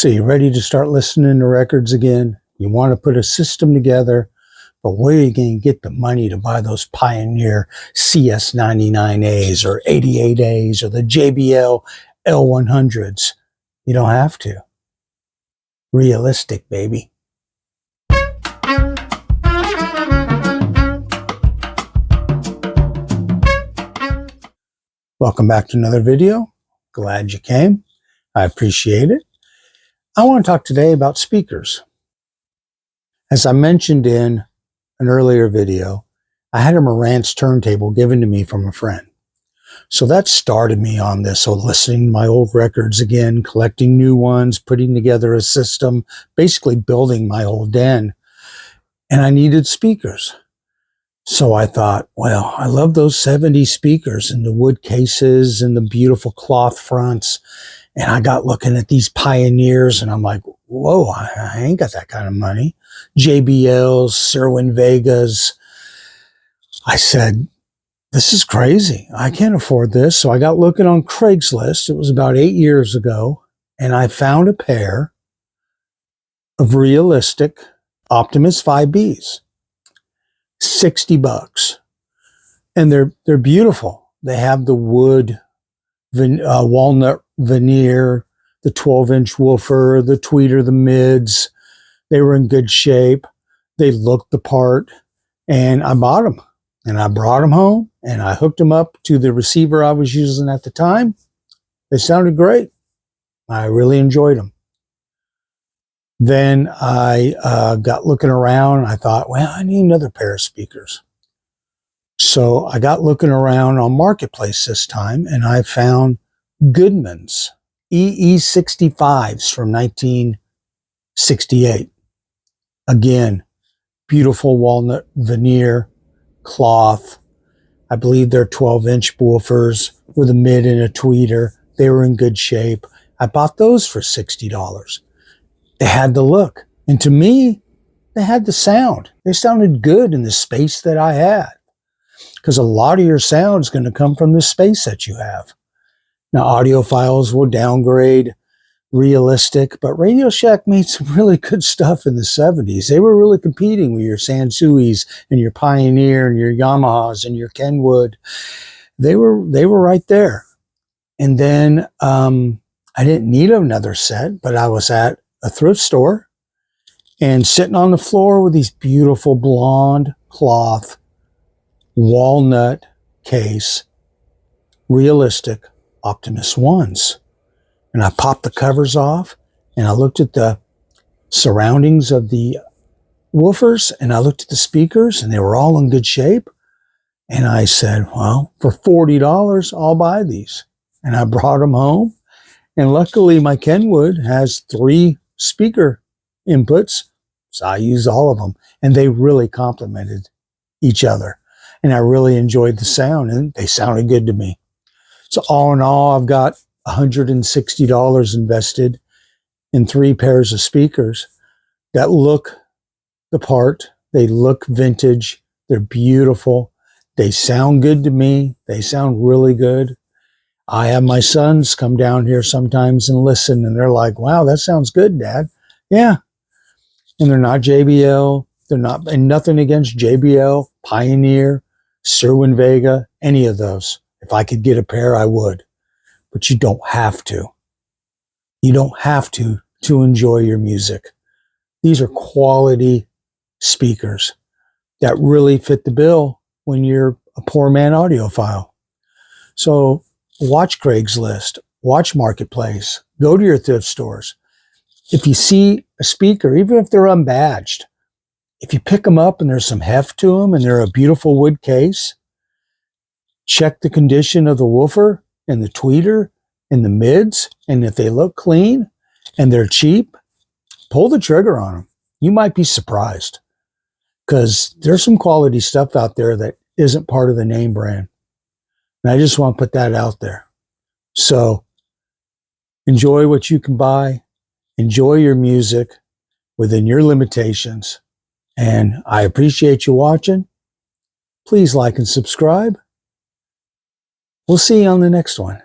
So you're ready to start listening to records again? You want to put a system together, but where are you going to get the money to buy those Pioneer CS99As or 88As or the JBL L100s? You don't have to. Realistic, baby. Welcome back to another video. Glad you came. I appreciate it. I want to talk today about speakers. As I mentioned in an earlier video, I had a Marantz turntable given to me from a friend. So that started me on this, so listening to my old records again, collecting new ones, putting together a system, basically building my old den. And I needed speakers. So I thought, well, I love those 70s speakers and the wood cases and the beautiful cloth fronts. And I got looking at these Pioneers and I'm like, whoa, I ain't got that kind of money. JBLs, Sherwin Vegas. I said, this is crazy. I can't afford this. So I got looking on Craigslist. It was about 8 years ago. And I found a pair of realistic Optimus 5Bs. $60. And they're beautiful. They have the wood walnut veneer, the 12-inch woofer, the tweeter, the mids. They were in good shape. They looked the part. And I bought them. And I brought them home. And I hooked them up to the receiver I was using at the time. They sounded great. I really enjoyed them. Then I got looking around. And I thought, well, I need another pair of speakers. So I got looking around on Marketplace this time. And I found Goodman's EE-65s from 1968. Again, beautiful walnut veneer, cloth. I believe they're 12-inch woofers with a mid and a tweeter. They were in good shape. I bought those for $60. They had the look. And to me, they had the sound. They sounded good in the space that I had. Because a lot of your sound is going to come from the space that you have. Now, audiophiles will downgrade realistic, but Radio Shack made some really good stuff in the 70s. They were really competing with your Sansuis and your Pioneer and your Yamahas and your Kenwood. They were right there. And then I didn't need another set, but I was at a thrift store and sitting on the floor with these beautiful blonde cloth walnut case realistic Optimus ones. And I popped the covers off and I looked at the surroundings of the woofers and I looked at the speakers and they were all in good shape. And I said, well, for $40, I'll buy these. And I brought them home. And luckily my Kenwood has 3 speaker inputs. So I used all of them and they really complemented each other. And I really enjoyed the sound and they sounded good to me. So all in all, I've got $160 invested in 3 pairs of speakers that look the part. They look vintage. They're beautiful. They sound good to me. They sound really good. I have my sons come down here sometimes and listen, and they're like, wow, that sounds good, Dad. Yeah. And they're not JBL. They're not, and nothing against JBL, Pioneer, Sherwin Vega, any of those. If I could get a pair, I would. But you don't have to. You don't have to enjoy your music. These are quality speakers that really fit the bill when you're a poor man audiophile. So watch Craigslist, watch Marketplace, go to your thrift stores. If you see a speaker, even if they're unbadged, if you pick them up and there's some heft to them and they're a beautiful wood case, check the condition of the woofer and the tweeter and the mids. And if they look clean and they're cheap, pull the trigger on them. You might be surprised because there's some quality stuff out there that isn't part of the name brand. And I just want to put that out there. So enjoy what you can buy. Enjoy your music within your limitations. And I appreciate you watching. Please like and subscribe. We'll see you on the next one.